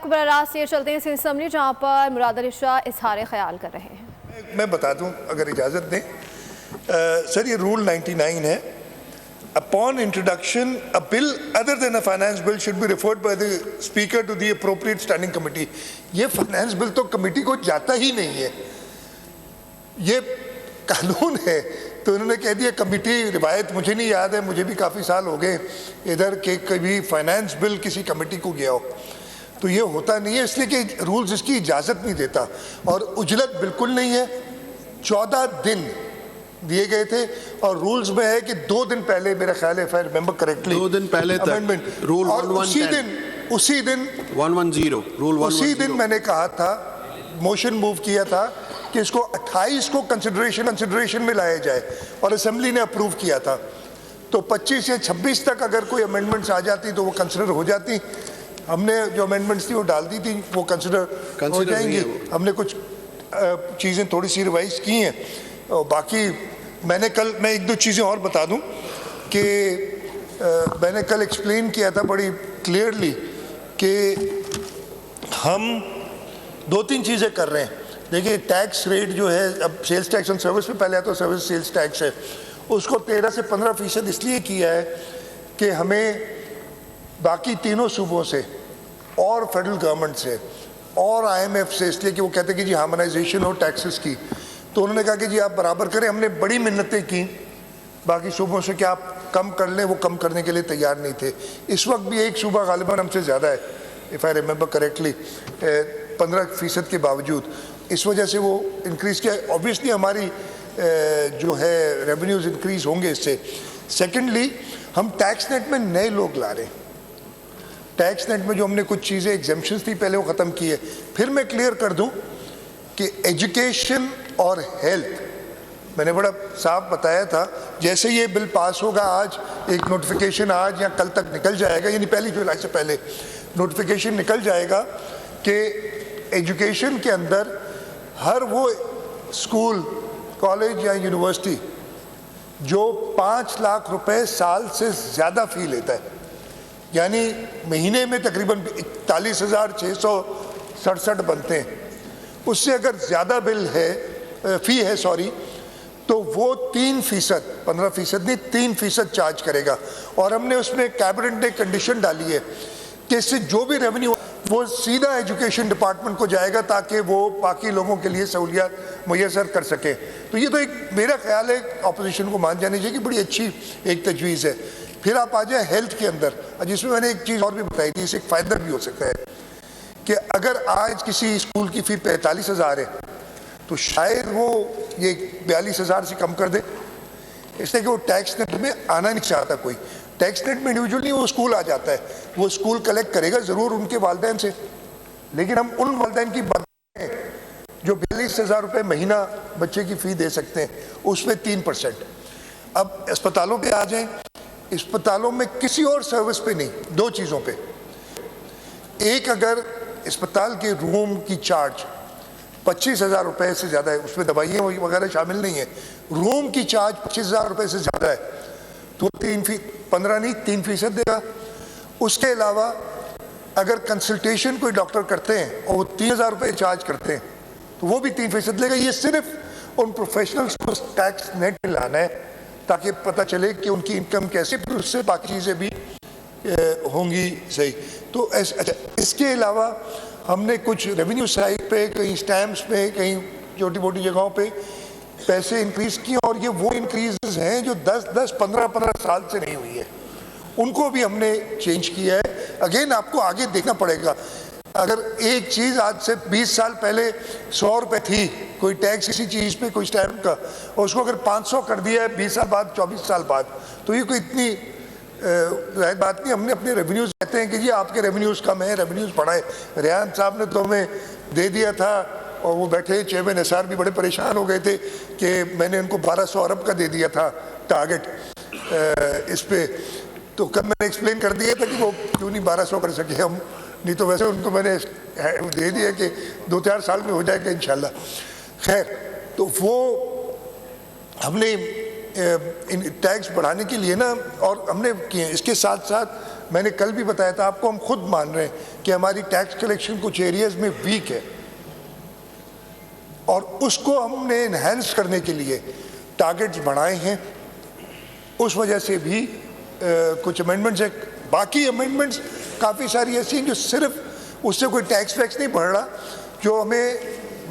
کو براہ راست یہ چلتے ہیں سینٹ اسمبلی جہاں پر مراد علی شاہ اظہار خیال کر رہے ہیں. میں بتا دوں اگر اجازت دیں سر، یہ رول 99 ہے. Upon introduction, a bill other than a finance bill should be referred by the speaker to the appropriate standing committee. یہ فائنانس بل تو کمیٹی کو جاتا ہی نہیں ہے، یہ قانون ہے. تو انہوں نے کہہ دیا کمیٹی، روایت مجھے نہیں یاد ہے، مجھے بھی کافی سال ہو گئے ادھر کہ کبھی فائنانس بل کسی کمیٹی کو گیا ہو. تو یہ ہوتا نہیں ہے، اس لیے کہ رولز اس کی اجازت نہیں دیتا. اور اجلت بالکل نہیں ہے. 14 دن دیے گئے تھے اور رولز میں ہے کہ 2 دن پہلے، میرا خیال ہے if I remember correctly، 2 دن پہلے تک رول 1110 اسی دن میں نے کہا تھا، موشن موو کیا تھا کہ اس کو 28 کو کنسیڈریشن میں لایا جائے اور اسمبلی نے اپروو کیا تھا. تو 25 یا 26 تک اگر کوئی امینڈمنٹس آ جاتی تو وہ کنسیڈر ہو جاتی. ہم نے جو امینڈمنٹس تھی وہ ڈال دی تھی، وہ کنسیڈر ہو جائیں گی. ہم نے کچھ چیزیں تھوڑی سی ریوائز کی ہیں. باقی میں نے کل، میں 1-2 چیزیں اور بتا دوں کہ میں نے کل ایکسپلین کیا تھا بڑی کلیئرلی کہ ہم 2-3 چیزیں کر رہے ہیں. دیکھیے ٹیکس ریٹ جو ہے، اب سیلز ٹیکس آن سروس میں پہلے آتا ہے، سروس سیلز ٹیکس ہے، اس کو 13 سے 15% اس لیے کیا ہے کہ ہمیں باقی تینوں صوبوں سے اور فیڈرل گورنمنٹ سے اور IMF سے، اس لیے کہ وہ کہتے ہیں کہ جی ہارمونائزیشن ہو ٹیکسز کی. تو انہوں نے کہا کہ جی آپ برابر کریں. ہم نے بڑی منتیں کی باقی صوبوں سے کہ آپ کم کر لیں، وہ کم کرنے کے لیے تیار نہیں تھے. اس وقت بھی ایک صوبہ غالباً ہم سے زیادہ ہے if I remember correctly 15% کے باوجود. اس وجہ سے وہ انکریز کیا. اوبیسلی ہماری جو ہے ریونیوز انکریز ہوں گے اس سے. سیکنڈلی ہم ٹیکس نیٹ میں نئے لوگ لا رہے ہیں. ٹیکس نیٹ میں جو ہم نے کچھ چیزیں ایگزیمپشنز تھی پہلے وہ ختم کی ہے. پھر میں کلیئر کر دوں کہ ایجوکیشن اور ہیلتھ میں نے بڑا صاف بتایا تھا. جیسے یہ بل پاس ہوگا، آج ایک نوٹیفیکیشن آج یا کل تک نکل جائے گا، یعنی 1 جولائی سے پہلے نوٹیفیکیشن نکل جائے گا کہ ایجوکیشن کے اندر ہر وہ اسکول، کالج یا یونیورسٹی جو 5 لاکھ روپے سال سے زیادہ فی لیتا ہے، یعنی مہینے میں تقریباً 41,667 بنتے ہیں، اس سے اگر زیادہ بل ہے، فی ہے تو وہ 3%، 15% نہیں 3% چارج کرے گا. اور ہم نے اس میں کیبنٹ نے کنڈیشن ڈالی ہے کہ اس سے جو بھی ریونیو وہ سیدھا ایجوکیشن ڈپارٹمنٹ کو جائے گا تاکہ وہ باقی لوگوں کے لیے سہولیات میسر کر سکے. تو یہ تو ایک میرا خیال ہے اپوزیشن کو مان جانی چاہیے کہ بڑی اچھی ایک تجویز ہے. پھر آپ آ جائیں ہیلتھ کے اندر، جس میں نے ایک چیز اور بھی بتائی تھی، اس سے ایک فائدہ بھی ہو سکتا ہے کہ اگر آج کسی اسکول کی فی 45,000 ہے تو شاید وہ یہ 42,000 سے کم کر دے، اس لیے کہ وہ ٹیکس نیٹ میں آنا نہیں چاہتا. کوئی ٹیکس نیٹ میں انڈیویجول نہیں، وہ اسکول آ جاتا ہے، وہ اسکول کلیکٹ کرے گا ضرور ان کے والدین سے، لیکن ہم ان والدین کی بات کریں جو 42,000 روپے مہینہ بچے کی فی دے سکتے ہیں، اس میں 3%. اب اسپتالوں پہ آ جائیں. اسپتالوں میں کسی اور سروس پہ نہیں، 2 چیزوں پہ. ایک، اگر اسپتال کے روم کی چارج 25,000 روپے سے زیادہ ہے، اس میں دوائیاں وغیرہ شامل نہیں ہیں، روم کی چارج 25,000 روپے سے زیادہ ہے تو 3% دے گا. اس کے علاوہ اگر کنسلٹیشن کوئی ڈاکٹر کرتے ہیں اور وہ 3,000 روپے چارج کرتے ہیں تو وہ بھی 3% لے گا. یہ صرف ان پروفیشنلز کو ٹیکس نیٹ میں لانا ہے تاکہ پتہ چلے کہ ان کی انکم کیسے، پھر اس سے باقی چیزیں بھی ہوں گی صحیح. تو اچھا، اس کے علاوہ ہم نے کچھ ریونیو سائٹ پہ، کہیں سٹیمپس پہ، کہیں چھوٹی موٹی جگہوں پہ پیسے انکریز کیے، اور یہ وہ انکریزز ہیں جو 15 سال سے نہیں ہوئی ہے، ان کو بھی ہم نے چینج کیا ہے. اگین آپ کو آگے دیکھنا پڑے گا. اگر ایک چیز آج سے 20 سال پہلے 100 روپے تھی، کوئی ٹیکس کسی چیز پہ، کوئی سٹیمپ کا، اور اس کو اگر 500 کر دیا ہے 20 سال بعد، 24 سال بعد، تو یہ کوئی اتنی بات نہیں. ہم نے اپنے ریونیوز کہتے ہیں کہ جی آپ کے ریونیوز کم ہیں، ریونیوز بڑھائے. ریحان صاحب نے تو ہمیں دے دیا تھا، اور وہ بیٹھے چیئرمین نثار بھی بڑے پریشان ہو گئے تھے کہ میں نے ان کو 1200 ارب کا دے دیا تھا ٹارگٹ اس پہ. تو کل میں نے ایکسپلین کر دیا تھا کہ وہ کیوں نہیں 1200 کر سکے ہم، نہیں تو ویسے ان کو میں نے دے دیا کہ 2-4 سال میں ہو جائے گا انشاءاللہ. خیر، تو وہ ہم نے ٹیکس بڑھانے کے لیے نا، اور ہم نے کیے. اس کے ساتھ ساتھ میں نے کل بھی بتایا تھا آپ کو، ہم خود مان رہے ہیں کہ ہماری ٹیکس کلیکشن کچھ ایریاز میں ویک ہے، اور اس کو ہم نے انہینس کرنے کے لیے ٹارگیٹس بڑھائے ہیں. اس وجہ سے بھی کچھ امینڈمنٹس ہیں. باقی امینڈمنٹس کافی ساری ایسی ہیں جو صرف اس سے کوئی ٹیکس ویکس نہیں بڑھ رہا، جو ہمیں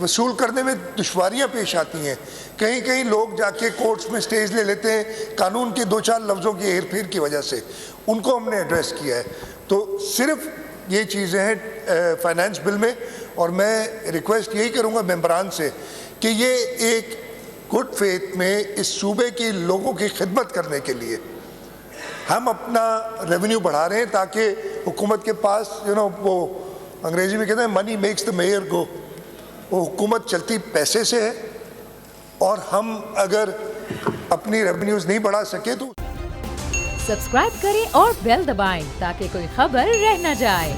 وصول کرنے میں دشواریاں پیش آتی ہیں. کہیں کہیں لوگ جا کے کورٹس میں سٹیز لے لیتے ہیں قانون کے 2-4 لفظوں کی ہیر پھیر کی وجہ سے، ان کو ہم نے ایڈریس کیا ہے. تو صرف یہ چیزیں ہیں فائنانس بل میں، اور میں ریکویسٹ یہی کروں گا ممبران سے کہ یہ ایک گڈ فیتھ میں اس صوبے کی لوگوں کی خدمت کرنے کے لیے ہم اپنا ریونیو بڑھا رہے ہیں، تاکہ حکومت کے پاس وہ انگریزی میں کہتے ہیں منی میکس دا میئر گو، وہ حکومت چلتی پیسے سے ہے، اور ہم اگر اپنی ریونیوز نہیں بڑھا سکے تو سبسکرائب کریں اور بیل دبائیں تاکہ کوئی خبر رہ نہ جائے.